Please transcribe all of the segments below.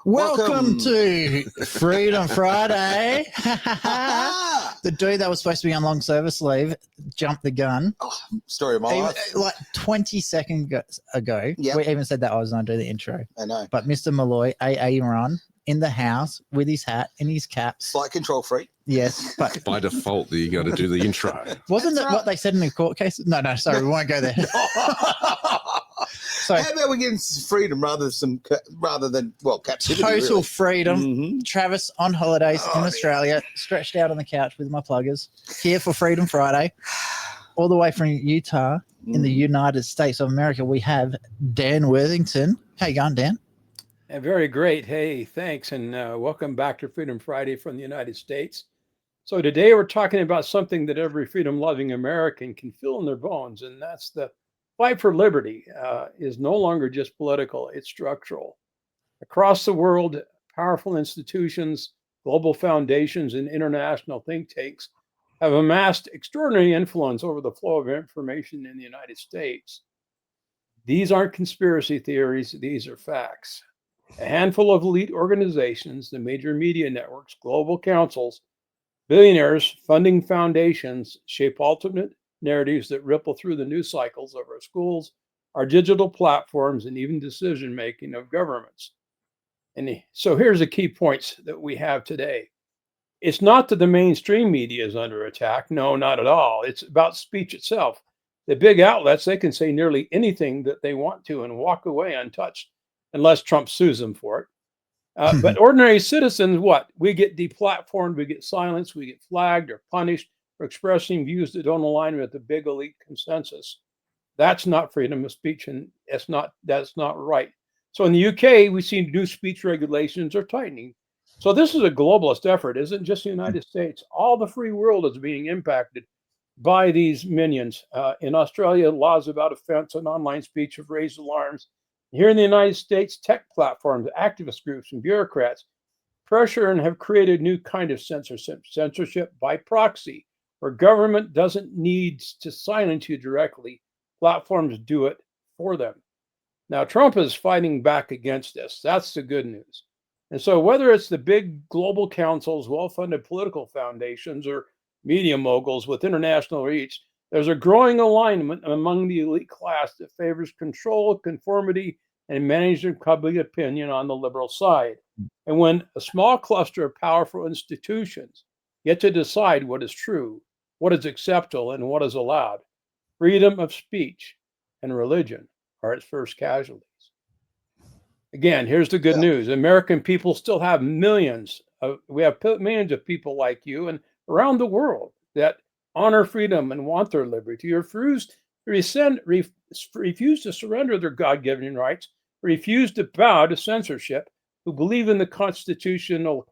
Welcome to Freedom Friday. The dude that was supposed to be on long service leave jumped the gun. Oh, story of my life. Like 20 seconds ago, Yep. we even said that I was going to do the intro. I know. But Mr. Malloy, AA Ron, in the house with his hat and his caps. Slight control freak. Yes, but By default, you got to do the intro. wasn't That's it what they said in the court case? No, sorry, we won't go there. So, how about we get freedom rather than captivity? total really. freedom. Mhm. Travis on holidays in Oh, Australia, stretched out on the couch with my pluggers, here for Freedom Friday, all the way from Utah in the United States of America. We have Dan Worthington. How you going, Dan? Very great. Hey, thanks. And welcome back to Freedom Friday from the United States. So today we're talking about something that every freedom-loving American can feel in their bones, and that's the fight for liberty is no longer just political, it's structural. Across the world, powerful institutions, global foundations, and international think tanks have amassed extraordinary influence over the flow of information in the United States. These aren't conspiracy theories, these are facts. A handful of elite organizations, the major media networks, global councils, billionaires funding foundations shape ultimate narratives that ripple through the news cycles of our schools, our digital platforms, and even decision making of governments. And so here's the key points that we have today. It's not that the mainstream media is under attack. No, not at all. It's about speech itself. The big outlets, they can say nearly anything that they want to and walk away untouched, unless Trump sues them for it. But ordinary citizens, what? We get deplatformed, we get silenced, we get flagged or punished for expressing views that don't align with the big elite consensus. That's not freedom of speech, and that's not right. So in the UK, we see new speech regulations are tightening. So this is a globalist effort. It isn't just the United States. All the free world is being impacted by these minions. In Australia, laws about offense and online speech have raised alarms. Here in the United States, tech platforms, activist groups, and bureaucrats pressure and have created a new kind of censorship by proxy, where government doesn't need to silence you directly. Platforms do it for them. Now, Trump is fighting back against this. That's the good news. And so whether it's the big global councils, well-funded political foundations, or media moguls with international reach, there's a growing alignment among the elite class that favors control, conformity, and managing public opinion on the liberal side. And when a small cluster of powerful institutions get to decide what is true, what is acceptable, and what is allowed, freedom of speech and religion are its first casualties. Again, here's the good news. American people still have millions of people like you and around the world that honor freedom and want their liberty, refuse to surrender their God-given rights, refuse to bow to censorship, who believe in the constitutional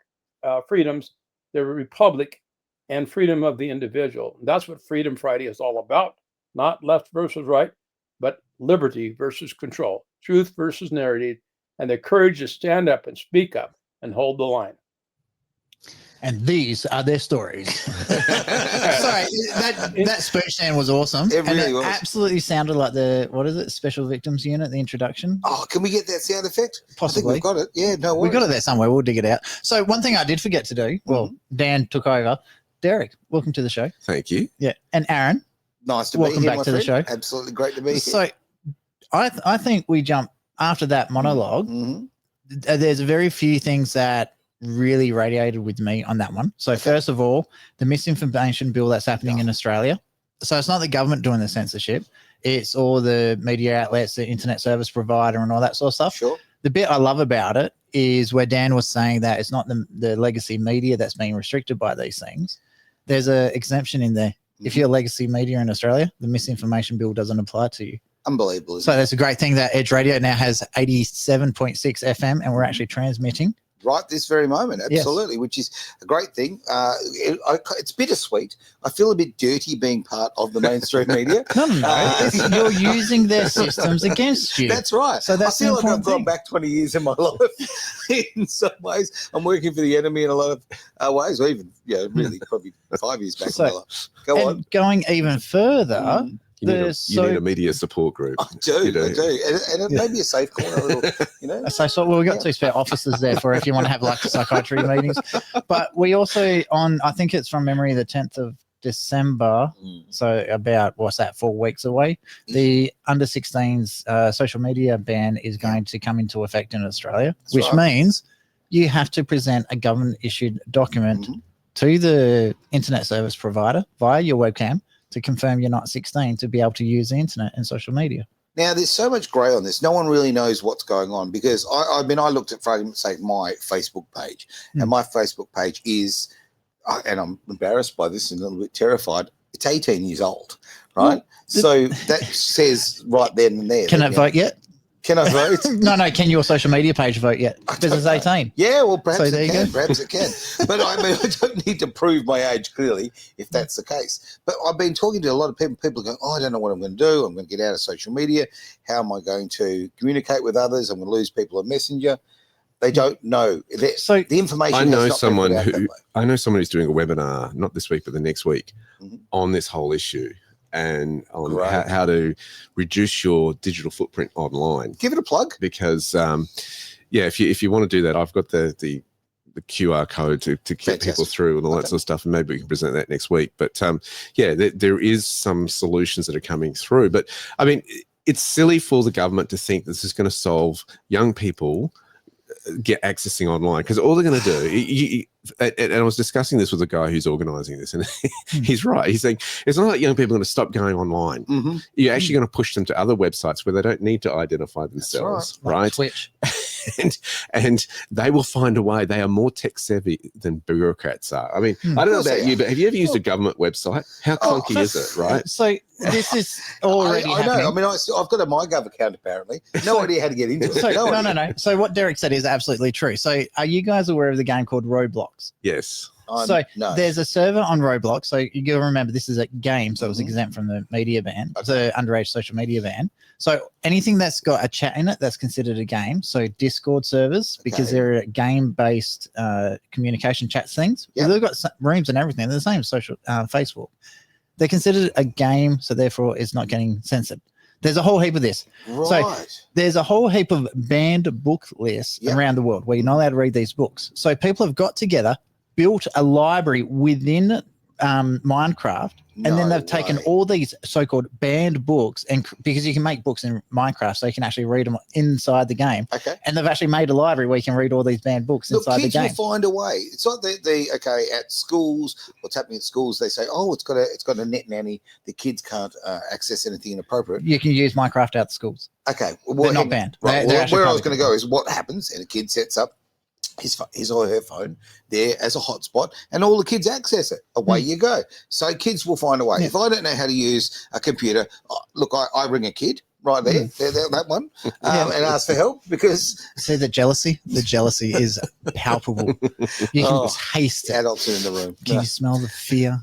freedoms, the republic, and freedom of the individual. And that's what Freedom Friday is all about. Not left versus right, but liberty versus control, truth versus narrative, and the courage to stand up and speak up and hold the line. And these are their stories. Sorry, that speech, Dan, was awesome. It really was. Absolutely sounded like the, what is it, Special Victims Unit, the introduction? Oh, can we get that sound effect? Possibly. I think we've got it. Yeah, no We worries. got it there somewhere. We'll dig it out. So one thing I did forget to do, well, Dan took over. Derek, welcome to the show. Thank you. Yeah. And Aaron. Nice to Welcome be here, back my to the friend. show. Absolutely great to be here. So I think we jump after that monologue. Mhm. There's very few things that really radiated with me on that one. So first of all, the misinformation bill that's happening in Australia. So it's not the government doing the censorship. It's all the media outlets, the internet service provider, and all that sort of stuff. Sure. The bit I love about it is where Dan was saying that it's not the legacy media that's being restricted by these things. There's an exemption in there. If you're legacy media in Australia, the misinformation bill doesn't apply to you. Unbelievable. So that's a great thing that Edge Radio now has 87.6 FM, and we're actually transmitting. Right this very moment, absolutely, which is a great thing. It's bittersweet. I feel a bit dirty being part of the mainstream media. No. You're using their systems against you. That's right. So that's I feel the like I've important gone thing. back 20 years in my life in some ways. I'm working for the enemy in a lot of ways, or even, really probably 5 years back in my life. Go on. And going even further, You need a media support group. I do. And it may be a safe corner, a little, you know. Well, we've got 2 spare offices there for if you want to have like psychiatry meetings. But we also I think it's from memory, the 10th of December, so about 4 weeks away, the under 16s social media ban is going to come into effect in Australia. That's which means you have to present a government issued document to the internet service provider via your webcam to confirm you're not 16 to be able to use the internet and social media. Now, there's so much grey on this. No one really knows what's going on because I looked at, for argument's sake, my Facebook page, and my Facebook page is, and I'm embarrassed by this and a little bit terrified, it's 18 years old, right? So that says right then and there. Can it vote yet? Can I vote? No. Can your social media page vote yet? Because it's 18. Yeah, well, perhaps it can. Perhaps it can. But I mean, I don't need to prove my age clearly if that's the case. But I've been talking to a lot of people. People are going, I don't know what I'm going to do. I'm going to get out of social media. How am I going to communicate with others? I'm going to lose people on Messenger. They don't know. So the information. I know someone who's doing a webinar, not this week, but the next week, on this whole issue. And on how to reduce your digital footprint online. Give it a plug. Because, if you want to do that, I've got the QR code to get people through and all that sort of stuff, and maybe we can present that next week. But, there is some solutions that are coming through. But, I mean, it's silly for the government to think this is going to solve young people get accessing online, because all they're going to do, and I was discussing this with a guy who's organising this, and he's right. He's saying it's not like young people are going to stop going online. You're actually going to push them to other websites where they don't need to identify themselves, right? Like Twitch. and they will find a way. They are more tech savvy than bureaucrats are. I mean, I don't know about you, but have you ever used a government website? How clunky is it, right? So this is already I happening. know. I mean, I've got a MyGov account apparently. No idea how to get into it. So, no. So what Derek said is absolutely true. So are you guys aware of the game called Roblox? Yes. There's a server on Roblox. So you got to remember this is a game, so it was exempt from the media ban, the underage social media ban. So anything that's got a chat in it, that's considered a game. So Discord servers, because they're game-based communication chat things. Yep. They've got rooms and everything. They're the same as social Facebook. They're considered a game, so therefore it's not getting censored. There's a whole heap of this. Right. So there's a whole heap of banned book lists around the world where you're not allowed to read these books. So people have got together, built a library within Minecraft, and then they've taken all these so-called banned books, and because you can make books in Minecraft, so you can actually read them inside the game. And they've actually made a library where you can read all these banned books inside the game. Kids will find a way. It's like at schools. What's happening at schools? They say, it's got a net nanny. The kids can't access anything inappropriate. You can use Minecraft out of schools. Okay, they're not banned. Right. Where I was going to go is what happens, and a kid sets up his or her phone there as a hotspot, and all the kids access it. Away you go. So kids will find a way. If I don't know how to use a computer, look, I ring a kid right there, that one, and ask for help, because see the jealousy is palpable. You can taste it. Adults are in the room. Can you smell the fear?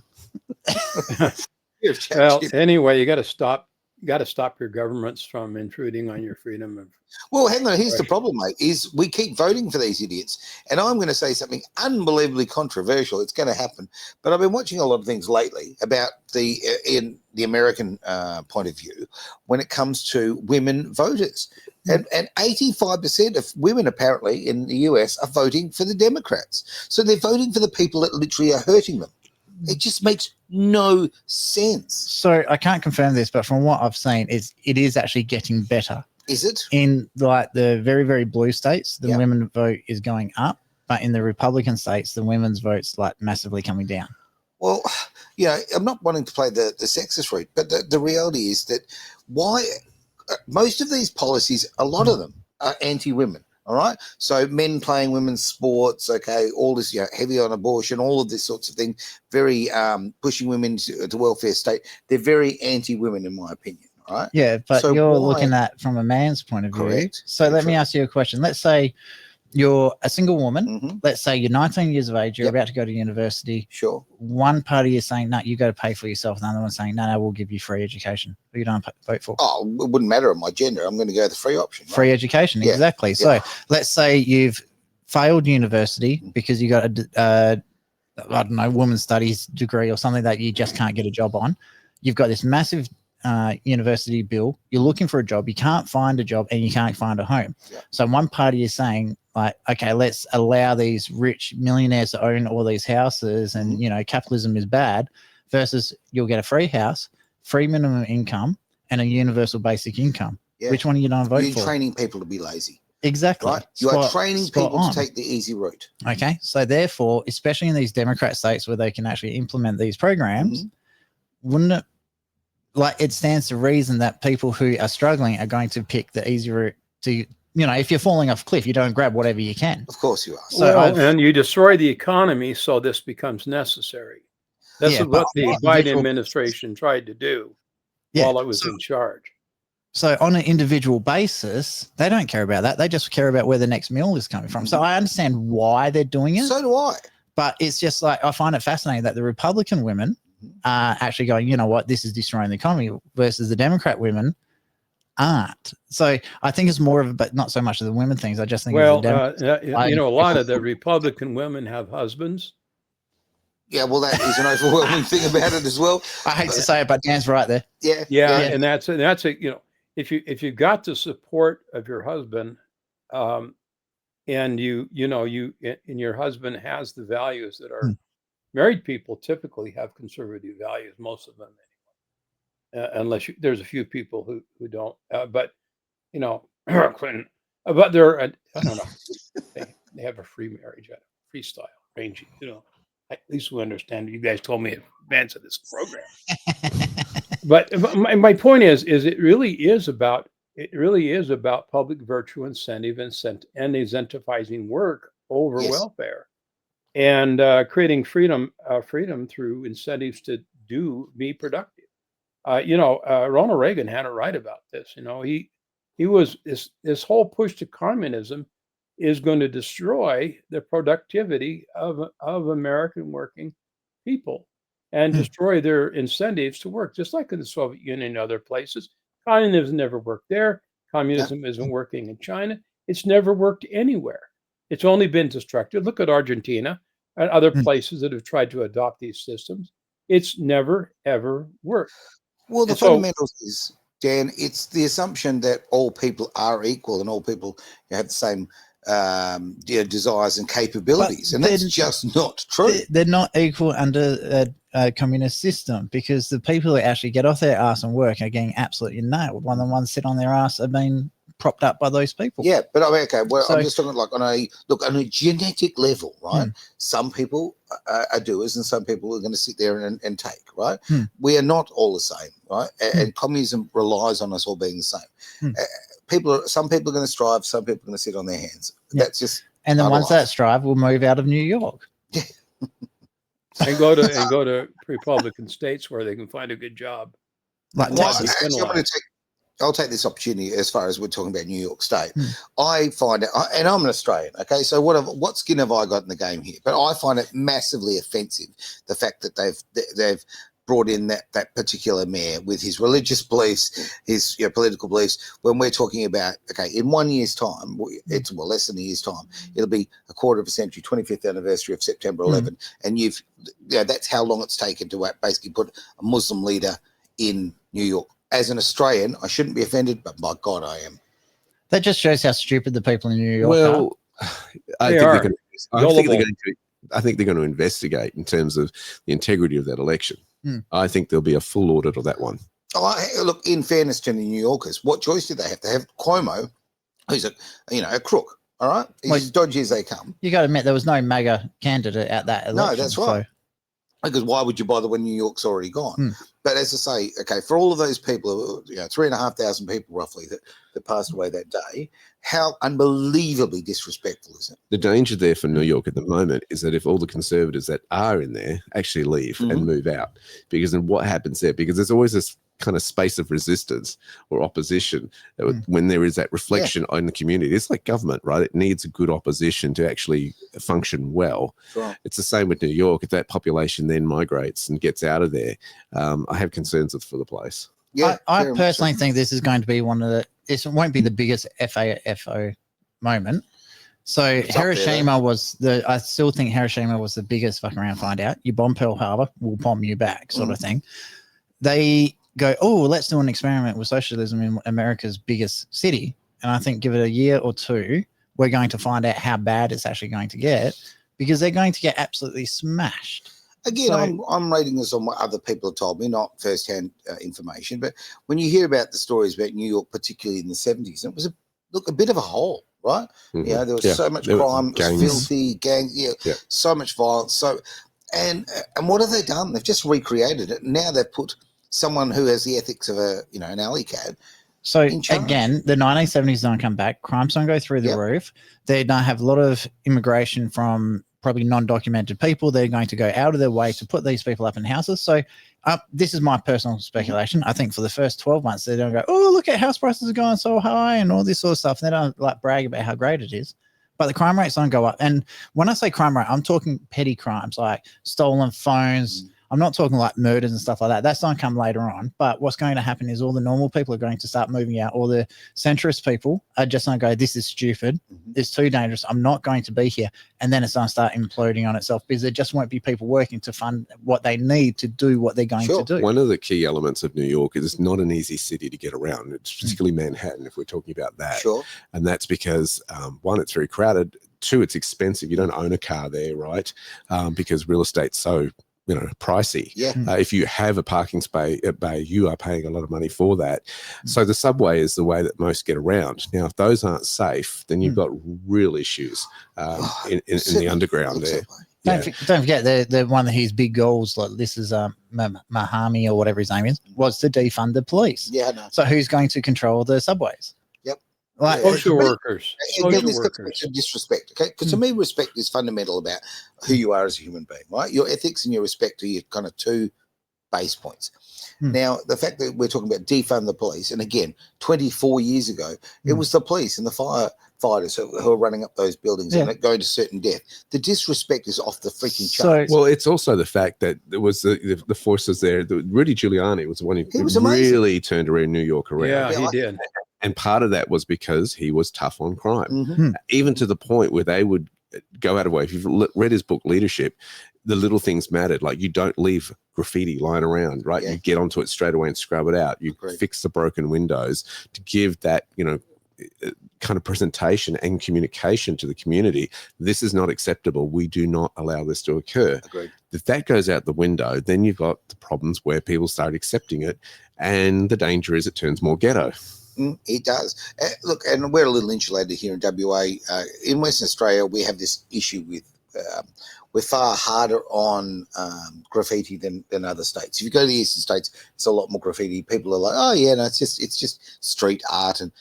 Well, anyway, you got to stop. Your governments from intruding on your freedom of. Well, hang on. Here's the problem, mate. Is we keep voting for these idiots, and I'm going to say something unbelievably controversial. It's going to happen, but I've been watching a lot of things lately about in the American point of view when it comes to women voters, and 85% of women apparently in the US are voting for the Democrats. So they're voting for the people that literally are hurting them. It just makes no sense. So I can't confirm this, but from what I've seen, it is actually getting better. Is it? In like the very, very blue states, the women vote is going up, but in the Republican states, the women's vote's like massively coming down. Well, I'm not wanting to play the sexist route, but the reality is that most of these policies, a lot of them are anti-women. All right. So men playing women's sports, all this, heavy on abortion, all of this sorts of thing, very pushing women to welfare state. They're very anti-women, in my opinion. All right. Yeah, but so you're looking at from a man's point of view. Correct. So let me ask you a question. Let's say you're a single woman. Let's say you're 19 years of age. You're about to go to university. Sure. One party is saying, no, you got to pay for yourself. The other one's saying, no, we'll give you free education. Who you don't vote for? Oh, it wouldn't matter on my gender. I'm going to go the free option. Right? Free education, exactly. Yeah. So let's say you've failed university because you got a women's studies degree or something that you just can't get a job on. You've got this massive university bill. You're looking for a job. You can't find a job and you can't find a home. Yeah. So one party is saying, like, okay, let's allow these rich millionaires to own all these houses, and capitalism is bad. Versus, you'll get a free house, free minimum income, and a universal basic income. Yeah. Which one are you going to vote You're for? training people to be lazy. Exactly. Right? You are Spot- training spot people on. to take the easy route. Okay. So therefore, especially in these Democrat states where they can actually implement these programs, wouldn't it, like, it stands to reason that people who are struggling are going to pick the easy route to, if you're falling off a cliff, you don't grab whatever you can. Of course you are. So and you destroy the economy, so this becomes necessary. This is what the Biden administration tried to do while it was in charge. So on an individual basis, they don't care about that. They just care about where the next meal is coming from. So I understand why they're doing it. So do I. But it's just like, I find it fascinating that the Republican women are actually going, you know what, this is destroying the economy, versus the Democrat women aren't. So I think it's more of a, but not so much of the women things. I just think, a lot of the Republican women have husbands. Yeah, well, that is an overwhelming thing about it as well. I hate to say it, but Dan's right there. Yeah. And that's if you've got the support of your husband, and your husband has the values that are married people typically have conservative values, most of them anyway, unless there's a few people who don't. But Clinton, but they're I don't know, they have a free marriage, freestyle ranging. At least we understand. You guys told me in advance of this program. But my point is it really is about public virtue, incentive, and incentivizing work over welfare, and creating freedom through incentives to be productive. Ronald Reagan had it right about this. He was this whole push to communism is going to destroy the productivity of American working people and destroy their incentives to work, just like in the Soviet Union and other places. Communism never worked there. Communism isn't working in China. It's never worked anywhere. It's only been destructive. Look at Argentina and other places that have tried to adopt these systems. It's never, ever worked. Well, the fundamentals is, Dan, it's the assumption that all people are equal and all people have the same desires and capabilities, and that's just not true. They're not equal under a communist system, because the people that actually get off their ass and work are getting absolutely nailed, while the ones sit on their ass are being propped up by those people. Yeah, but I mean, okay, well, I'm just talking like on a genetic level, right? Some people are doers and some people are going to sit there and take, right? We are not all the same, right? And communism relies on us all being the same. Some people are going to strive, some people are going to sit on their hands. That's just, and the ones that strive will move out of New York. and go to Republican states where they can find a good job. Like Texas. I'll take this opportunity as far as we're talking about New York State. I find it, and I'm an Australian, okay, so what skin have I got in the game here? But I find it massively offensive, the fact that they've brought in that particular mayor with his religious beliefs, his political beliefs, when we're talking about, okay, in 1 year's time, it's less than a year's time, it'll be a quarter of a century, 25th anniversary of September 11, and that's how long it's taken to basically put a Muslim leader in New York. As an Australian, I shouldn't be offended, but by God, I am. That just shows how stupid the people in New York are. I think they're going to investigate in terms of the integrity of that election. I think there'll be a full audit of that one. Look, in fairness to the New Yorkers, what choice did they have? They have Cuomo, who's a crook. All right, he's as dodgy as they come. You got to admit there was no MAGA candidate at that election. No, that's right. Because why would you bother when New York's already gone? But as I say, okay, for all of those people, 3,500 people roughly that passed away that day, how unbelievably disrespectful is it? The danger there for New York at the moment is that if all the conservatives that are in there actually leave and move out, because then what happens there? Because there's always this kind of space of resistance or opposition when there is that reflection on the community. It's like government, right? It needs a good opposition to actually function well. Right. It's the same with New York. If that population then migrates and gets out of there, I have concerns for the place. Yeah, I personally think this is going to be it won't be the biggest FAFO moment. So Hiroshima I still think Hiroshima was the biggest fucking around find out. You bomb Pearl Harbor, we'll bomb you back sort of thing. go, oh, let's do an experiment with socialism in America's biggest city. And I think give it a year or two, we're going to find out how bad it's actually going to get, because they're going to get absolutely smashed. Again, So- I'm reading this on what other people have told me, not first-hand information. But when you hear about the stories about New York, particularly in the 70s, it was a bit of a hole, right? Mhm. You know, there was Yeah. so much There were crime, it was gangs. filthy, gangs, Yeah. so much violence. So, and what have they done? They've just recreated it. Now they've put someone who has the ethics of an alley cat. So In charge. again, the 1970s don't come back. Crimes don't go through the Yep. roof. They don't have a lot of immigration from probably non-documented people. They're going to go out of their way to put these people up in houses. So this is my personal speculation. I think for the first 12 months, they don't go, oh, look at house prices are going so high and all this sort of stuff. They don't like brag about how great it is. But the crime rates don't go up. And when I say crime rate, I'm talking petty crimes like stolen phones. I'm not talking like murders and stuff like that. That's going to come later on. But what's going to happen is all the normal people are going to start moving out. All the centrist people are just going to go, this is stupid. It's too dangerous. I'm not going to be here. And then it's going to start imploding on itself, because there just won't be people working to fund what they need to do what they're going Sure. to do. One of the key elements of New York is it's not an easy city to get around. It's particularly Manhattan, if we're talking about that. Sure. And that's because, one, it's very crowded. Two, it's expensive. You don't own a car there, right? Because real estate's so, pricey. Yeah. If you have a parking space at bay, you are paying a lot of money for that. So the subway is the way that most get around. Now, if those aren't safe, then you've got real issues in the underground there. Don't forget the one of his big goals, like this is Mahami or whatever his name is, was to defund the police. Yeah, no. So who's going to control the subways? Yep. Like, Yeah. Social workers. Again, Social this gets back workers. to disrespect, okay? Because to me, respect is fundamental about who you are as a human being, right? Your ethics and your respect are your kind of two base points. Now, the fact that we're talking about defund the police, and again, 24 years ago, it was the police and the firefighters who are running up those buildings and going to certain death. The disrespect is off the freaking charts. Well, it's also the fact that there was the forces there. Rudy Giuliani was the one who was amazing. really turned New York around. Yeah, he did. And part of that was because he was tough on crime, Mhm. even to the point where they would go out of way. If you've read his book, Leadership, the little things mattered. Like you don't leave graffiti lying around, right? Yeah. You get onto it straight away and scrub it out. You Agreed. fix the broken windows to give that, kind of presentation and communication to the community. This is not acceptable. We do not allow this to occur. Agreed. If that goes out the window, then you've got the problems where people start accepting it. And the danger is it turns more ghetto. It does. Look, and we're a little insulated here in WA. In Western Australia, we have this issue with we're far harder on graffiti than other states. If you go to the eastern states, it's a lot more graffiti. People are like, oh yeah, no, it's just street art. And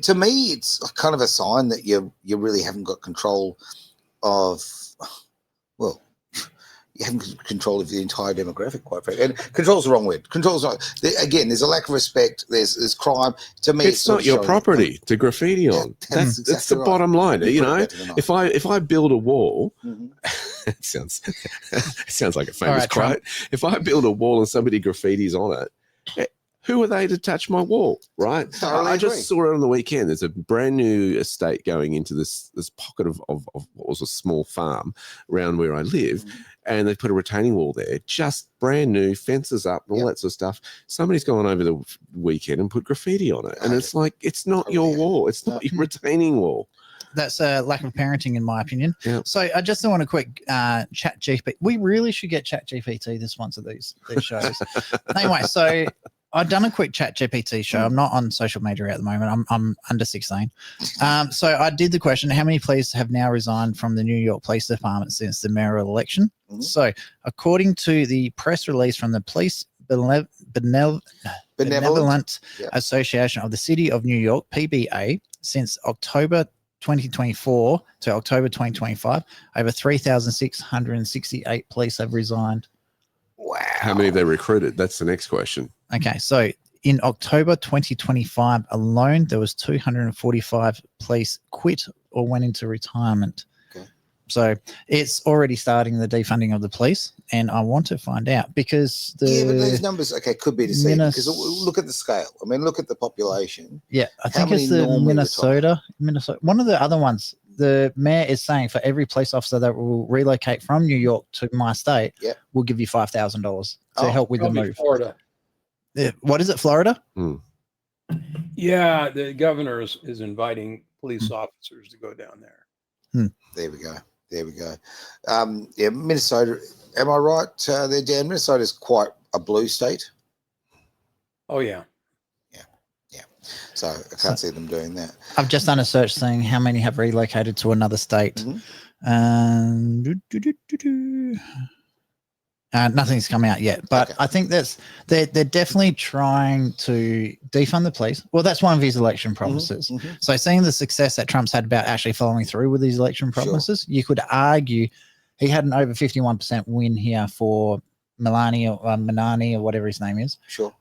to me, it's kind of a sign that you really haven't got control of. Well, you haven't control of the entire demographic, quite frankly. And control's the wrong word. Control's not. Again, there's a lack of respect. There's crime. To me, It's not your property to graffiti on. that's That's exactly the right. bottom line. You put it better than I. If I build a wall, Mhm. it sounds like a famous All right, Trump. quote. If I build a wall and somebody graffitis on it, who are they to touch my wall, right? Totally I agree. just saw it on the weekend. There's a brand new estate going into this pocket of what was a small farm around where I live, and they put a retaining wall there, just brand new, fences up, and all that sort of stuff. Somebody's gone over the weekend and put graffiti on it, and it's like, it's not your wall, it's not your retaining wall. that's a lack of parenting, in my opinion. Yeah. So I just want a quick chat GPT. We really should get chat GPT to sponsor these shows. Anyway, so I've done a quick chat GPT show. I'm not on social media at the moment. I'm under 16. So I did the question, how many police have now resigned from the New York Police Department since the mayoral election? Mhm. So according to the press release from the Police Benevolent Yeah. Association of the City of New York, PBA, since October 2024 to October 2025, over 3,668 police have resigned. Wow. How many have they recruited? That's the next question. Okay, so in October 2025 alone, there was 245 police quit or went into retirement. Okay. So it's already starting the defunding of the police, and I want to find out because But those the numbers, could be deceiving because look at the scale. I mean, look at the population. I How think many it's the normally Minnesota. One of the other ones. The mayor is saying for every police officer that will relocate from New York to my state, Yeah. we'll give you $5,000 to Oh, help with the Probably move. Florida. What is it, Florida? Yeah, the governor is inviting police officers to go down there. There we go. There we go. Yeah, Minnesota. Am I right there, Dan? Minnesota is quite a blue state. Oh yeah. So I can't see them doing that. I've just done a search saying how many have relocated to another state. Nothing's come out yet, but Okay. I think they're definitely trying to defund the police. Well, that's one of his election promises. So seeing the success that Trump's had about actually following through with these election promises, you could argue he had an over 51% win here for Manani or whatever his name is. Sure.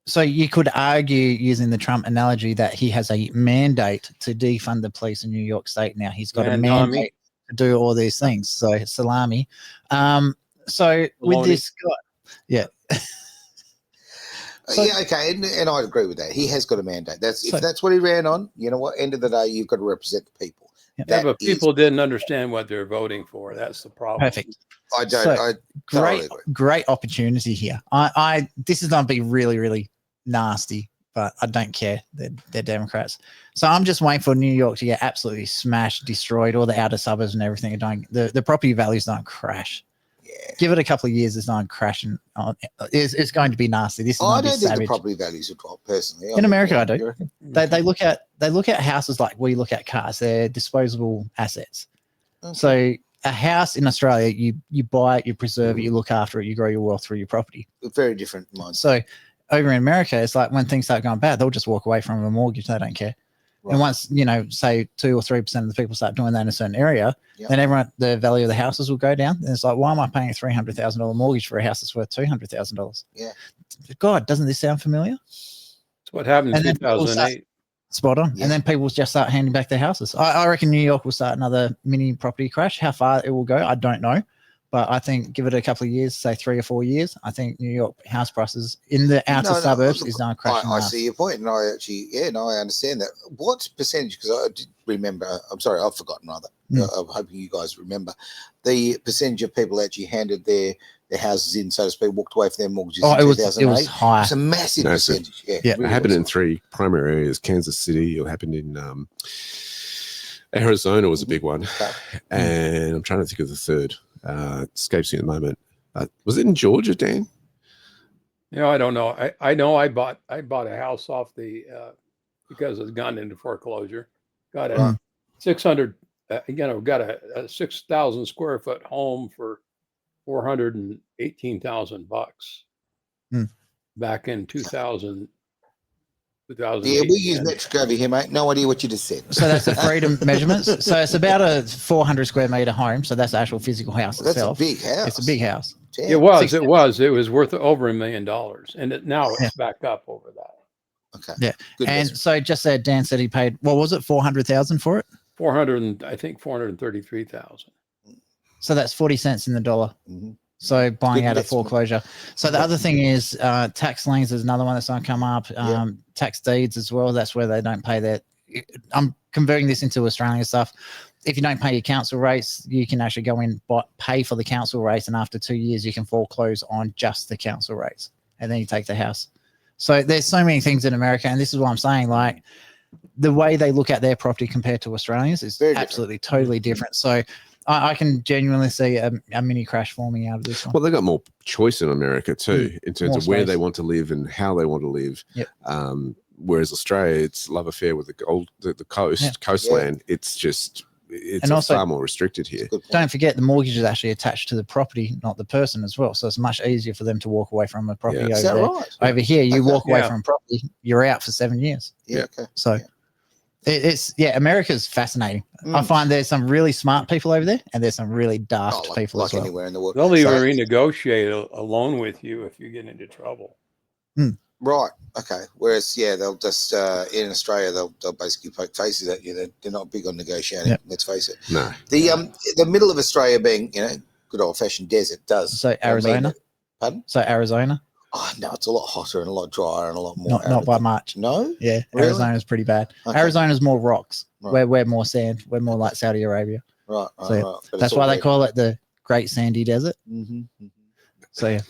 So you could argue, using the Trump analogy, that he has a mandate to defund the police in New York State now. He's got a mandate to do all these things. So salami. So with this guy, yeah. Yeah, okay, and I agree with that. He has got a mandate. If that's what he ran on, you know what? End of the day, you've got to represent the people. Yeah, but people didn't understand what they're voting for. That's the problem. Perfect. I don't. I totally agree. Great opportunity here. This is going to be really, really nasty, but I don't care. They're Democrats. So I'm just waiting for New York to get absolutely smashed, destroyed, all the outer suburbs and everything. The property values don't crash. Yeah. Give it a couple of years, it's not crashing. It's going to be nasty. This is I don't think savage. the property values will drop personally. In America, I do. You reckon? They look at houses like we look at cars. They're disposable assets. Okay. So a house in Australia, you buy it, you preserve it, you look after it, you grow your wealth through your property. Very different mindset. So over in America, it's like when things start going bad, they'll just walk away from a mortgage. They don't care. Right. And once, say 2 or 3% of the people start doing that in a certain area, then the value of the houses will go down. And it's like, why am I paying a $300,000 mortgage for a house that's worth $200,000? Yeah. God, doesn't this sound familiar? That's what happened in 2008. Spot on. Yeah. And then people just start handing back their houses. I reckon New York will start another mini property crash. How far it will go, I don't know. But I think give it a couple of years, say 3 or 4 years, I think New York house prices in the outer suburbs is not crashing. I see your point, and I understand that. What percentage? Because I did remember. I'm sorry, I've forgotten rather. I'm hoping you guys remember the percentage of people actually handed their houses in, so to speak, walked away from their mortgages. Oh, in 2008. it was high. It's a massive percentage. Yeah, it happened in 3 primary areas: Kansas City. It happened in Arizona was a big one, and I'm trying to think of the third. Escapes me at the moment. Was it in Georgia, Dan? I don't know. I know I bought a house off the because it's gone into foreclosure. Got a 600. Got a 6,000 square foot home for $418,000 back in 2000. Yeah, we use metric over here, mate. No idea what you just said. So that's the freedom measurements. So it's about a 400 square meter home. So that's the actual physical house itself. That's a big house. It's a big house. Damn. It was worth over $1 million, and now it's back up over that. Okay. Yeah. Good And measurement. so just said Dan said he paid, what was it, 400,000 for it? 433,000. So that's 40 cents in the dollar. Mm-hmm. So buying Good out a investment. foreclosure. So the other thing is tax liens is another one that's going to come up. Tax deeds as well. That's where they don't pay that. I'm converting this into Australian stuff. If you don't pay your council rates, you can actually go in, pay for the council rates, and after 2 years, you can foreclose on just the council rates, and then you take the house. So there's so many things in America, and this is what I'm saying. Like the way they look at their property compared to Australians is Very absolutely totally different. So I can genuinely see a mini crash forming out of this one. Well, they've got more choice in America too, in terms More of where space. they want to live and how they want to live. Yep. Whereas Australia, it's love affair with the coastland. It's also- far more restricted here. Good point. Don't forget the mortgage is actually attached to the property, not the person as well. So it's much easier for them to walk away from a property Yeah. Is over that there. right? Over here, you Okay. walk away Yeah. from property, you're out for 7 years. Yeah. Okay. So America's fascinating. I find there's some really smart people over there, and there's some really daft people like as well. anywhere in the world. They'll So- even renegotiate a loan with you if you get into trouble. Right. Okay. Whereas, they'll just in Australia they'll basically poke faces at you. They're not big on negotiating. Yep. Let's face it. No. The middle of Australia being good old fashioned desert does. So Arizona. Pardon? So Arizona, Oh no, it's a lot hotter and a lot drier and a lot more. not by arid. much. No. Yeah, Really? Arizona's pretty bad. Okay. Arizona's more rocks. Right. We're more sand. We're more like Saudi Arabia. Right. So, Right. But That's why they call it the Great Sandy Desert. Mm-hmm. So yeah,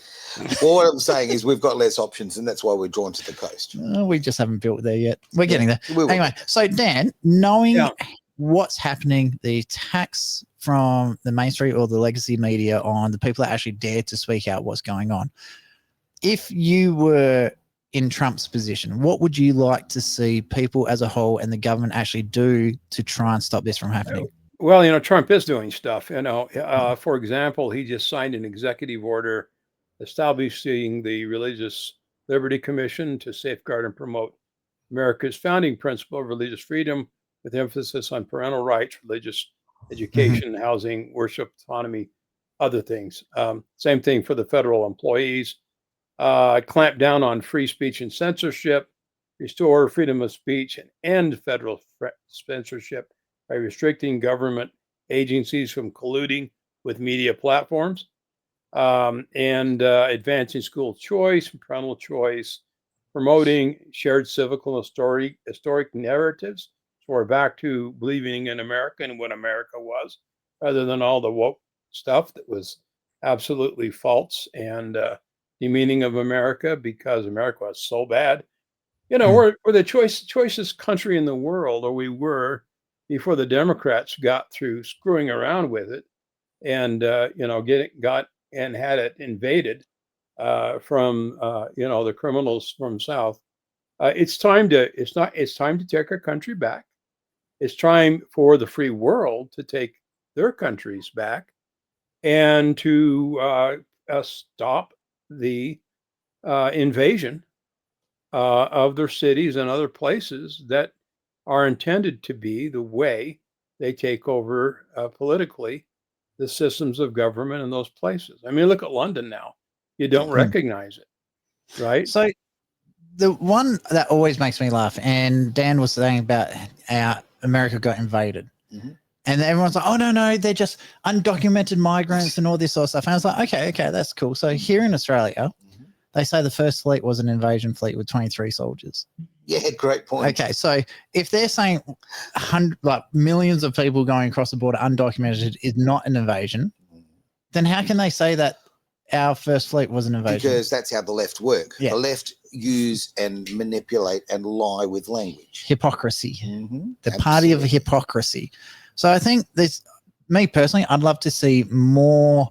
Well, what I'm saying is we've got less options, and that's why we're drawn to the coast. we just haven't built there yet. We're getting there. We will. Anyway, so Dan, knowing Yeah. what's happening, the attacks from the mainstream or the legacy media on the people that actually dare to speak out what's going on, if you were in Trump's position, what would you like to see people as a whole and the government actually do to try and stop this from happening? Well, Trump is doing stuff. For example, he just signed an executive order establishing the Religious Liberty Commission to safeguard and promote America's founding principle of religious freedom, with emphasis on parental rights, religious education, housing, worship, autonomy, other things. Same thing for the federal employees. Clamp down on free speech and censorship, restore freedom of speech, and end federal censorship by restricting government agencies from colluding with media platforms, and advancing school choice, parental choice, promoting shared civical and historic narratives. So we're back to believing in America and what America was, rather than all the woke stuff that was absolutely false and demeaning of America, because America was so bad. We're the choicest country in the world, or we were before the Democrats got through screwing around with it and had it invaded from the criminals from South. It's time to take our country back. It's time for the free world to take their countries back and to stop the invasion of their cities and other places that are intended to be the way they take over politically the systems of government in those places. I mean, look at London now. You don't recognize it, right? So the one that always makes me laugh, and Dan was saying about how America got invaded. And everyone's like, oh, no, they're just undocumented migrants and all this sort of stuff. And I was like, okay, that's cool. So here in Australia, they say the first fleet was an invasion fleet with 23 soldiers. Yeah, great point. Okay, so if they're saying millions of people going across the border undocumented is not an invasion, then how can they say that our first fleet was an invasion? Because that's how the left work. Yeah. The left use and manipulate and lie with language. Hypocrisy. The party of hypocrisy. So I think me personally, I'd love to see more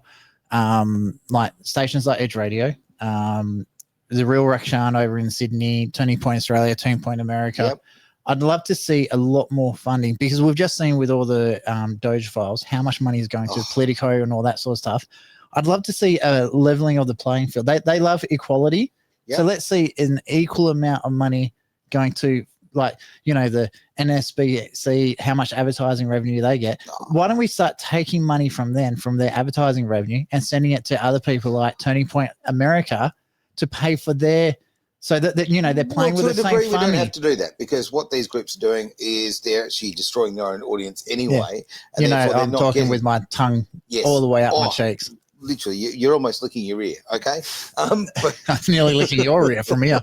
stations like Edge Radio, the Real Rakshan over in Sydney, Turning Point Australia, Turning Point America. Yep. I'd love to see a lot more funding, because we've just seen with all the Doge files how much money is going to Politico and all that sort of stuff. I'd love to see a leveling of the playing field. They love equality. Yep. So let's see an equal amount of money going to the NSBC, how much advertising revenue they get. Why don't we start taking money from them, from their advertising revenue, and sending it to other people like Turning Point America to pay for their, so that they're playing with the same degree, funding. We don't have to do that, because what these groups are doing is they're actually destroying their own audience anyway. And I'm talking with my tongue all the way up my cheeks. Literally, you're almost licking your ear, okay? But I'm nearly licking your ear from here.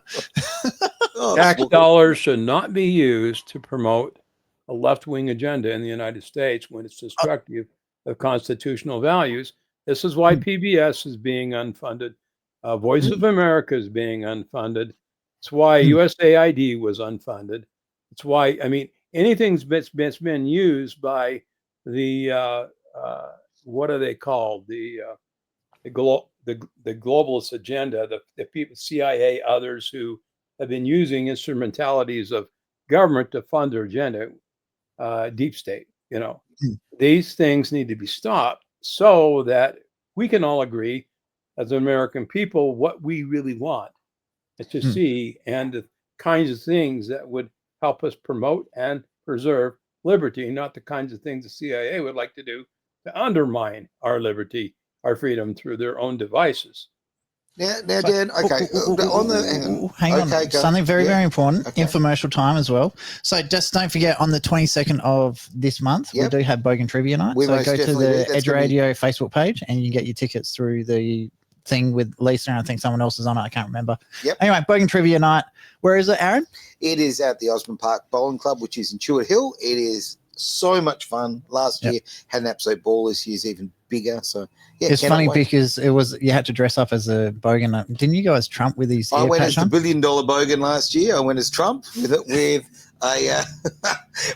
Tax dollars should not be used to promote a left-wing agenda in the United States when it's destructive of constitutional values. This is why PBS is being unfunded. Voice of America is being unfunded. It's why USAID was unfunded. It's why, anything that's been used by the, what are they called? The globalist agenda, the people, CIA, others who have been using instrumentalities of government to fund their agenda, deep state, these things need to be stopped so that we can all agree as American people what we really want to see, and the kinds of things that would help us promote and preserve liberty, not the kinds of things the CIA would like to do to undermine our liberty, our freedom through their own devices. Now, Dan, okay. Hang on. Something very, very important. Okay. Infomercial time as well. So just don't forget, on the 22nd of this month, we do have Bogan Trivia Night. So go to the Edge Radio Facebook page and you can get your tickets through the thing with Lisa, and I think someone else is on it. I can't remember. Yep. Anyway, Bogan Trivia Night. Where is it, Aaron? It is at the Osborne Park Bowling Club, which is in Chewett Hill. It is so much fun. Last year had an absolute ball. This year's even bigger. So yeah, It's cannot funny wait. because you had to dress up as a bogan. Didn't you go as Trump with his I ear went patch as the on? $1 billion bogan last year. I went as Trump with a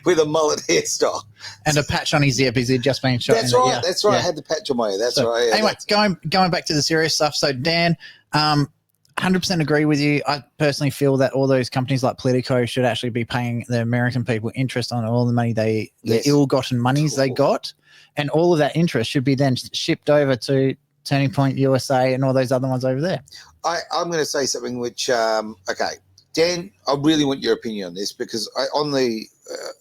with a mullet hairstyle and a patch on his ear because he'd just been shot. That's in the right. ear. That's right. Yeah. I had the patch on my ear. That's So, right. Yeah, anyway, that's- going back to the serious stuff. So Dan, 100% agree with you. I personally feel that all those companies like Politico should actually be paying the American people interest on all the money the Yes. ill-gotten monies they got, and all of that interest should be then shipped over to Turning Point USA and all those other ones over there. I'm going to say something which, okay, Dan, I really want your opinion on this because on the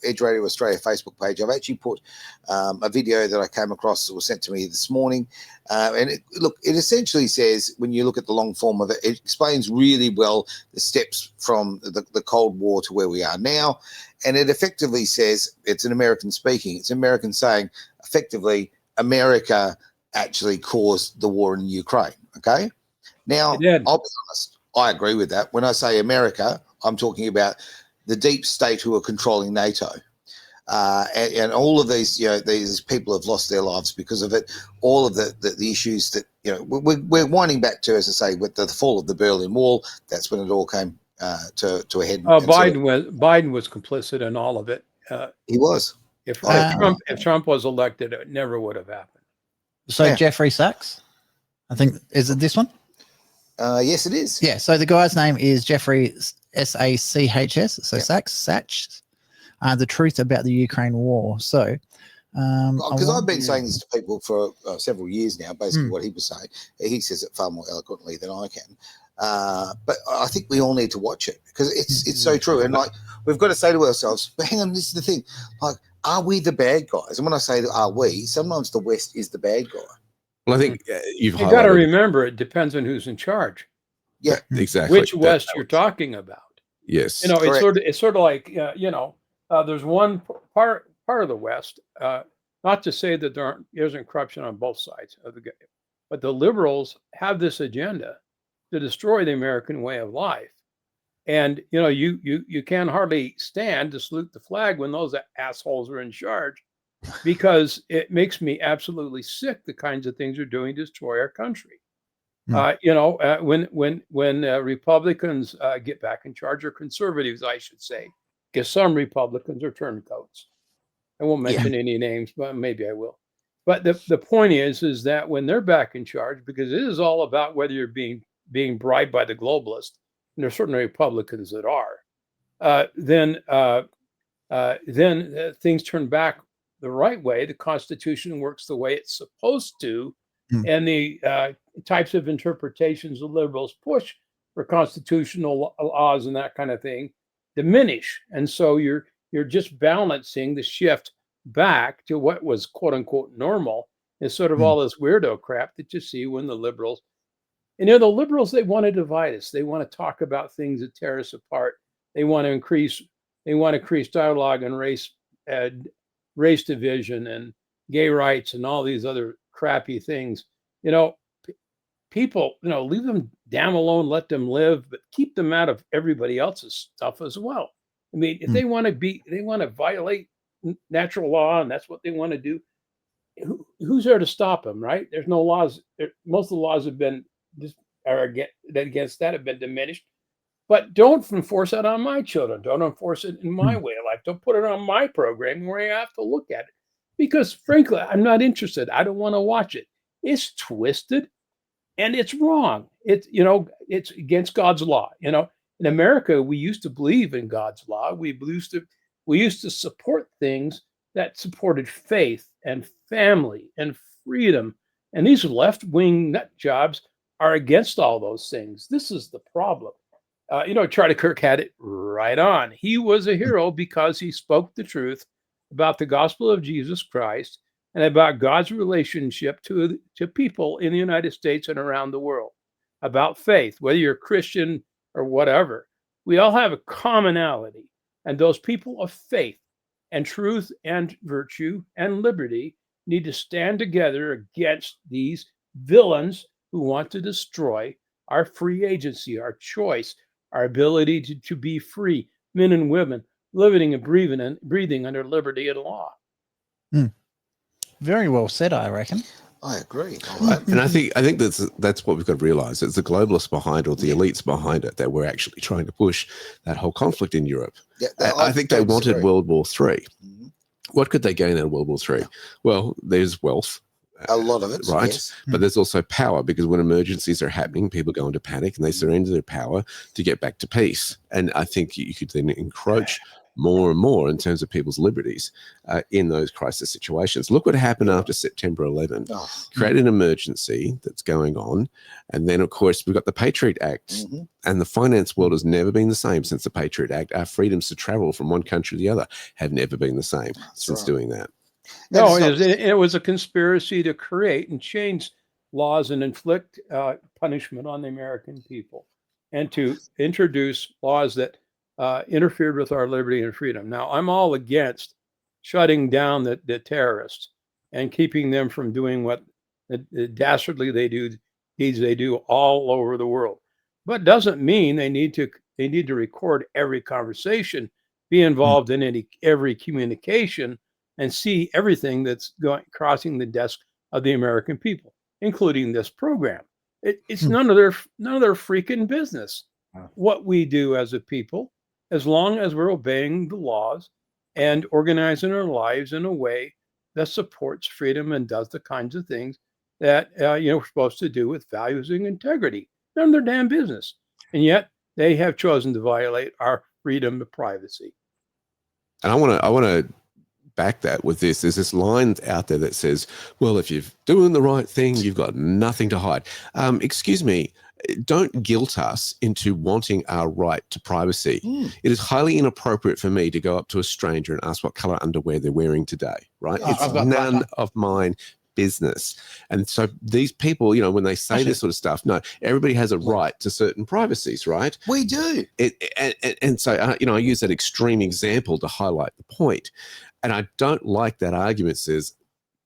Edge Radio Australia Facebook page, I've actually put a video that I came across that was sent to me this morning. And it essentially says, when you look at the long form of it, it explains really well the steps from the Cold War to where we are now. And it effectively says, it's an American speaking, it's American saying, effectively, America actually caused the war in Ukraine. Okay. Now, It did. I'll be honest, I agree with that. When I say America, I'm talking about the deep state who are controlling NATO. And all of these, these people have lost their lives because of it. All of the issues that, we're winding back to, as I say, with the fall of the Berlin Wall. That's when it all came to a head. Biden was complicit in all of it. He was. If Wow. Trump was elected, it never would have happened. So Yeah. Jeffrey Sachs, I think, is it this one? Yes, it is. Yeah. So the guy's name is Jeffrey Sachs. So Yeah. Sachs. The truth about the Ukraine war. So, Because I've been saying this to people for several years now, basically Mm. what he was saying. He says it far more eloquently than I can. But I think we all need to watch it because it's so true. And like, we've got to say to ourselves, but hang on, this is the thing. Like, are we the bad guys? And when I say are we, sometimes the West is the bad guy. Well, I think you've You got to highlighted remember, it depends on who's in charge. Yeah, exactly Which West you're talking about? Yes, You know, Correct. it's sort of like there's one part of the West. Not to say that there isn't corruption on both sides of the game, but the liberals have this agenda to destroy the American way of life. And you can hardly stand to salute the flag when those assholes are in charge, because it makes me absolutely sick the kinds of things they're doing to destroy our country. When Republicans get back in charge, or conservatives, I should say, because some Republicans are turncoats. I won't mention any names, but maybe I will. But the point is that when they're back in charge, because it is all about whether you're being bribed by the globalists, and there's certainly Republicans that are, then things turn back the right way. The Constitution works the way it's supposed to, and the types of interpretations the liberals push for constitutional laws and that kind of thing diminish. And so you're just balancing the shift back to what was quote unquote normal instead of all this weirdo crap that you see when the liberals, the liberals, they want to divide us. They want to talk about things that tear us apart. They want to increase dialogue on race division and gay rights and all these other crappy things. People, leave them damn alone, let them live, but keep them out of everybody else's stuff as well. I mean, if they want to violate natural law, and that's what they want to do, who's there to stop them, right? There's no laws. Most of the laws have been against that have been diminished. But don't enforce that on my children. Don't enforce it in my way of life. Don't put it on my program where I have to look at it. Because frankly, I'm not interested. I don't want to watch it. It's twisted and it's wrong. It's against God's law. In America, we used to believe in God's law. We used to support things that supported faith and family and freedom. And these left-wing nut jobs are against all those things. This is the problem. Charlie Kirk had it right on. He was a hero because he spoke the truth about the gospel of Jesus Christ and about God's relationship to people in the United States and around the world, about faith, whether you're Christian or whatever. We all have a commonality, and those people of faith and truth and virtue and liberty need to stand together against these villains who want to destroy our free agency, our choice, our ability to be free, men and women, living and breathing under liberty and law. Very well said, I reckon. I agree. And I think that's what we've got to realize. It's the globalists behind, or the elites behind it, that we're actually trying to push that whole conflict in Europe. Yeah, I think they wanted World War III. Mhm. What could they gain out of World War III? Well, there's wealth. A lot of it, right? yes. But there's also power, because when emergencies are happening, people go into panic and they surrender their power to get back to peace. And I think you could then encroach more and more in terms of people's liberties in those crisis situations. Look what happened after September 11. Oh. Create an emergency that's going on. And then, of course, we've got the Patriot Act. Mm-hmm. And the finance world has never been the same since the Patriot Act. Our freedoms to travel from one country to the other have never been the same since doing that. No, it was a conspiracy to create and change laws and inflict punishment on the American people, and to introduce laws that interfered with our liberty and freedom. Now, I'm all against shutting down the terrorists and keeping them from doing what the dastardly deeds they do all over the world. But it doesn't mean they need to record every conversation, be involved in every communication, and see everything that's crossing the desk of the American people, including this program. It's none of their freaking business what we do as a people, as long as we're obeying the laws and organizing our lives in a way that supports freedom and does the kinds of things that we're supposed to do with values and integrity. None of their damn business, and yet they have chosen to violate our freedom of privacy. And I want to back that with this. There's this line out there that says, well, if you're doing the right thing, you've got nothing to hide. Excuse me, don't guilt us into wanting our right to privacy. It is highly inappropriate for me to go up to a stranger and ask what color underwear they're wearing today, right? It's none of mine business. And so these people, when they say this sort of stuff, no, everybody has a right to certain privacies, right? We do. And so, I use that extreme example to highlight the point. And I don't like that argument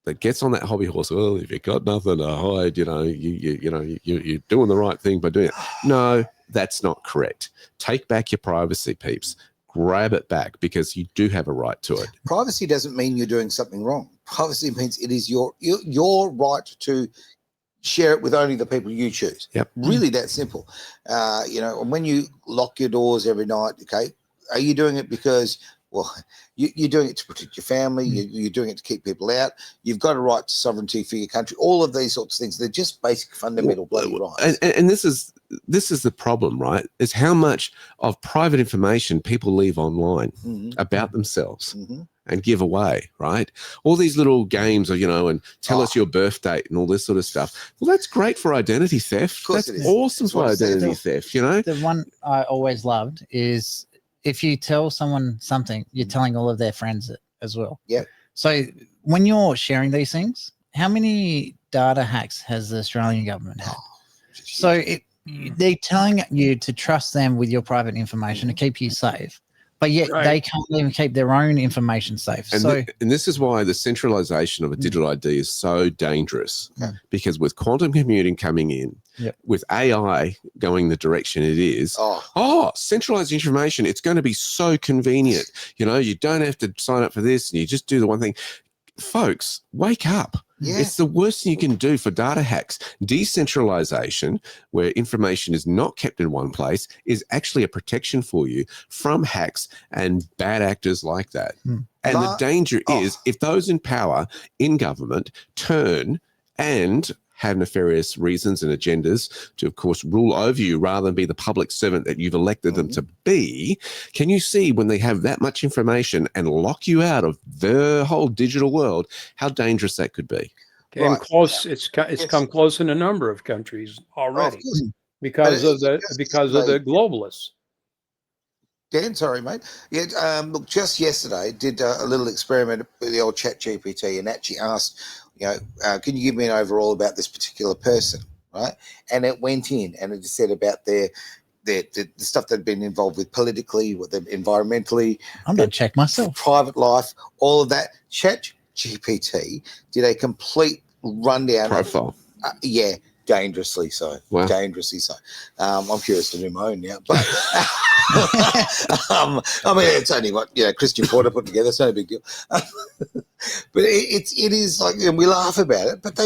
that gets on that hobby horse. Well, if you've got nothing to hide, you're doing the right thing by doing it. No, that's not correct. Take back your privacy, peeps. Grab it back, because you do have a right to it. Privacy doesn't mean you're doing something wrong. Privacy means it is your right to share it with only the people you choose. Yep. Really that simple. And when you lock your doors every night, okay, are you doing it because, well, you're doing it to protect your family, you're doing it to keep people out, you've got a right to sovereignty for your country, all of these sorts of things. They're just basic fundamental bloody rights. And this is the problem, right? Is how much of private information people leave online about themselves and give away, right? All these little games of, and tell us your birth date and all this sort of stuff. Well, that's great for identity theft. That's awesome for identity theft, The one I always loved is, if you tell someone something, you're telling all of their friends it as well. Yeah. So when you're sharing these things, how many data hacks has the Australian government had? So they're telling you to trust them with your private information to keep you safe, but yet they can't even keep their own information safe. And, and this is why the centralization of a digital ID is so dangerous, because with quantum computing coming in, with AI going the direction it is, centralized information, it's going to be so convenient. You don't have to sign up for this, and you just do the one thing. Folks, wake up. Yeah. It's the worst thing you can do for data hacks. Decentralization, where information is not kept in one place, is actually a protection for you from hacks and bad actors like that. And the danger is, if those in power in government turn and have nefarious reasons and agendas to, of course, rule over you rather than be the public servant that you've elected them to be, can you see when they have that much information and lock you out of the whole digital world, how dangerous that could be? Came close. It's come close in a number of countries already because of the globalists. Dan, sorry, mate. Yeah, look, just yesterday did a little experiment with the old ChatGPT and actually asked, can you give me an overall about this particular person, right? And it went in and it said about the stuff they'd been involved with politically, with them environmentally. I'm going to check myself. Private life, all of that. ChatGPT did a complete rundown. Profile. Dangerously so. Wow. Dangerously so. I'm curious to do my own now, but it's only what Christian Porter put together. It's no big deal. But it is like, and we laugh about it, but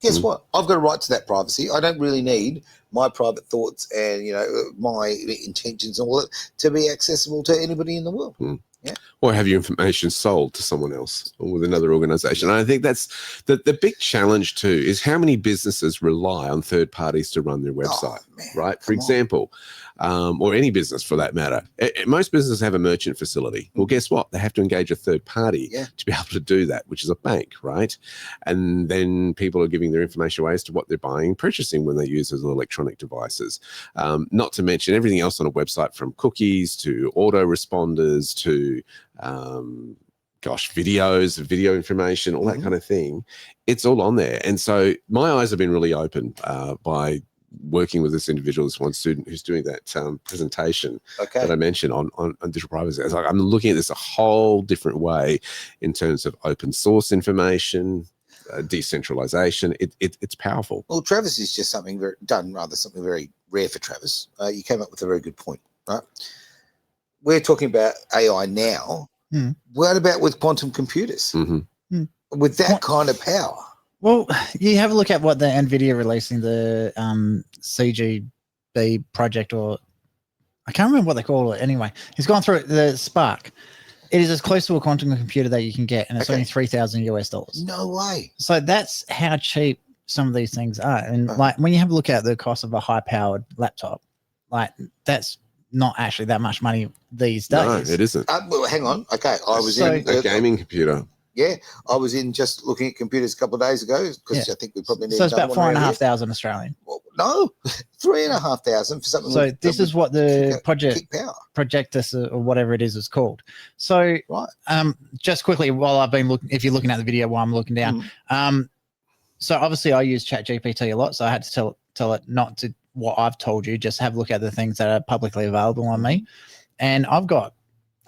guess what? I've got a right to that privacy. I don't really need my private thoughts and, you know, my intentions and all that to be accessible to anybody in the world. Or have your information sold to someone else or with another organization. And I think that's the big challenge too, is how many businesses rely on third parties to run their website, right? For example, or any business for that matter. Most businesses have a merchant facility. Well, guess what? They have to engage a third party to be able to do that, which is a bank, right? And then people are giving their information away as to what they're buying and purchasing when they use those electronic devices. Not to mention everything else on a website, from cookies to autoresponders to videos, video information, all that kind of thing. It's all on there. And so my eyes have been really opened by working with this individual, this one student who's doing that presentation that I mentioned on digital privacy. It's like, I'm looking at this a whole different way in terms of open source information, decentralization. It's powerful. Well, Travis is just something very rare for Travis. You came up with a very good point, right? We're talking about AI now. What about with quantum computers? With that kind of power? Well, you have a look at what the NVIDIA releasing, the CGB project, or I can't remember what they call it anyway. He's gone through it, the Spark. It is as close to a quantum computer that you can get, and it's only $3,000 US. No way. So that's how cheap some of these things are. And like when you have a look at the cost of a high-powered laptop, like that's not actually that much money these days. No, it isn't. Well, hang on. Okay, I was in a gaming computer. Yeah, I was in just looking at computers a couple of days ago because I think we probably need. So it's about 4,500 Australian. Well, no, 3,500 for something. So this is what the Projectus or whatever it is called. So just quickly, while I've been looking, if you're looking at the video while I'm looking down, so obviously I use ChatGPT a lot, so I had to tell it not to what I've told you, just have a look at the things that are publicly available on me, and I've got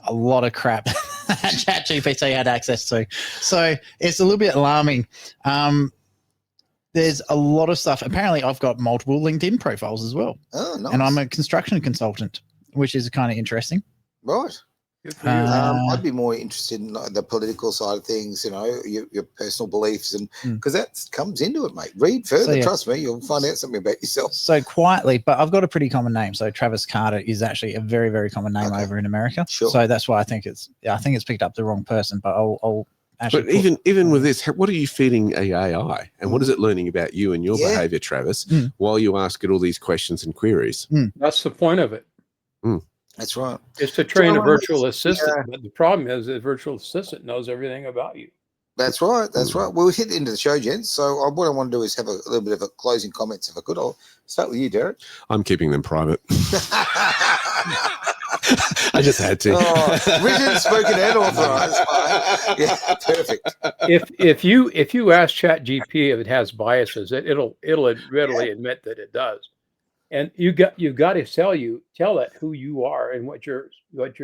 a lot of crap that ChatGPT had access to. So it's a little bit alarming. There's a lot of stuff. Apparently, I've got multiple LinkedIn profiles as well. Oh, nice. And I'm a construction consultant, which is kind of interesting. Right. I'd be more interested in the political side of things, you know, your personal beliefs, and because that comes into it, mate. Read further. Trust me, you'll find out something about yourself. So quietly, but I've got a pretty common name. So Travis Carter is actually a very, very common name over in America. Sure. So that's why I think it's picked up the wrong person. But I'll actually. But even with this, what are you feeding AI, and what is it learning about you and your behavior, Travis, while you ask it all these questions and queries? That's the point of it. That's right. It's to train a virtual assistant, but the problem is the virtual assistant knows everything about you. That's right. That's right. Well, we hit into the show, gents. So what I want to do is have a little bit of a closing comments, if I could. I'll start with you, Derek. I'm keeping them private. I just had to. Written, spoken, and authorized. Yeah, perfect. If you ask ChatGPT if it has biases, it'll readily admit that it does. And you've got to tell it who you are and what your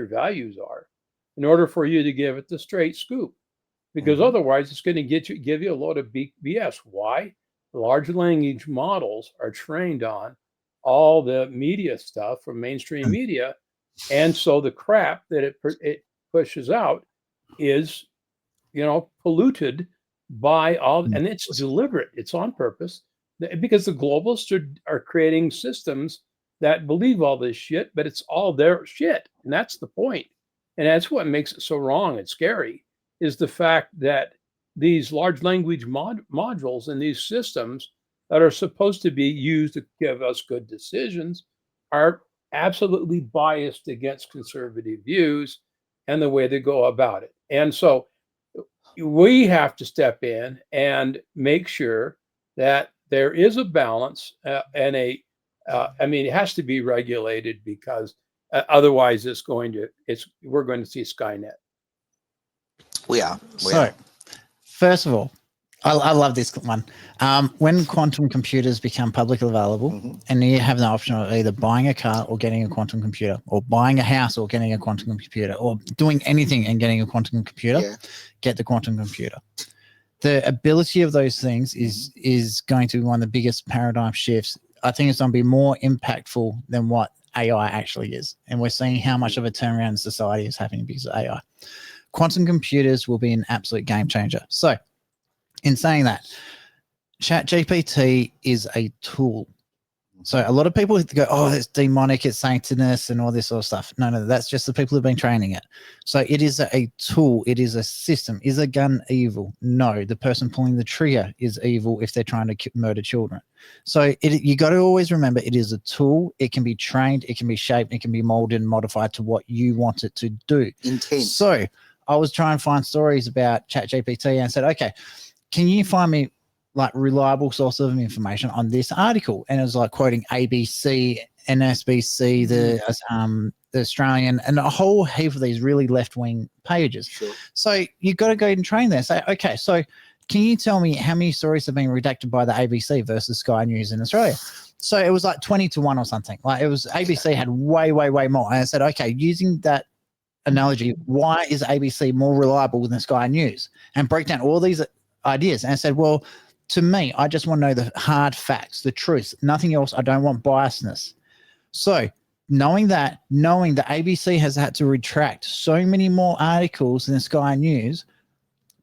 values are, in order for you to give it the straight scoop, because otherwise it's going to give you a load of BS. Why? Large language models are trained on all the media stuff from mainstream media, and so the crap that it pushes out is, polluted by all, and it's deliberate. It's on purpose. Because the globalists are creating systems that believe all this shit, but it's all their shit. And that's the point. And that's what makes it so wrong and scary, is the fact that these large language modules and these systems that are supposed to be used to give us good decisions are absolutely biased against conservative views and the way they go about it. And so we have to step in and make sure that there is a balance and it has to be regulated, because otherwise we're going to see Skynet. We are. First of all, I love this one. When quantum computers become publicly available, and you have the option of either buying a car or getting a quantum computer, or buying a house or getting a quantum computer, or doing anything and getting a quantum computer, get the quantum computer. The ability of those things is going to be one of the biggest paradigm shifts. I think it's going to be more impactful than what AI actually is. And we're seeing how much of a turnaround in society is happening because of AI. Quantum computers will be an absolute game changer. So in saying that, ChatGPT is a tool. So a lot of people go, oh, it's demonic, it's Satanist and all this sort of stuff. No, that's just the people who've been training it. So it is a tool. It is a system. Is a gun evil? No. The person pulling the trigger is evil if they're trying to murder children. So you got to always remember it is a tool. It can be trained. It can be shaped. It can be molded and modified to what you want it to do. Intent. So I was trying to find stories about ChatGPT and said, okay, can you find me like reliable source of information on this article? And it was like quoting ABC, NSBC, the Australian, and a whole heap of these really left-wing pages. Sure. So you got to go and train there. Say, okay, so can you tell me how many stories have been redacted by the ABC versus Sky News in Australia? So it was like 20-1 or something. Like it was ABC had way more. And I said, okay, using that analogy, why is ABC more reliable than Sky News? And break down all these ideas. And I said, well, to me, I just want to know the hard facts, the truth, nothing else. I don't want biasness. So knowing the ABC has had to retract so many more articles than Sky News,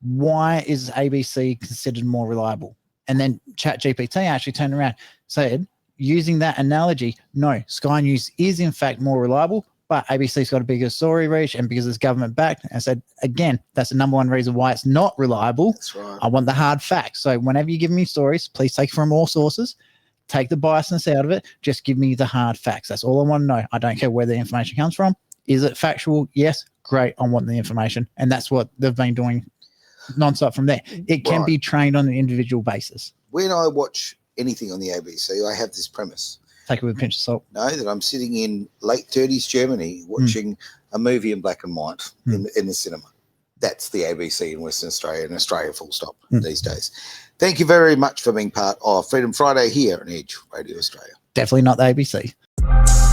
why is ABC considered more reliable? And then ChatGPT actually turned around, said, using that analogy, no, Sky News is in fact more reliable, but ABC's got a bigger story reach and because it's government backed. And I said, again, that's the number one reason why it's not reliable. That's right. I want the hard facts. So whenever you give me stories, please take from all sources, take the biasness out of it. Just give me the hard facts. That's all I want to know. I don't care where the information comes from. Is it factual? Yes. Great. I want the information. And that's what they've been doing nonstop from there. It can be trained on an individual basis. When I watch anything on the ABC, I have this premise. Take it with a pinch of salt. No, that I'm sitting in late 30s Germany watching a movie in black and white in the cinema. That's the ABC in Western Australia and Australia full stop these days. Thank you very much for being part of Freedom Friday here on Edge Radio Australia. Definitely not the ABC.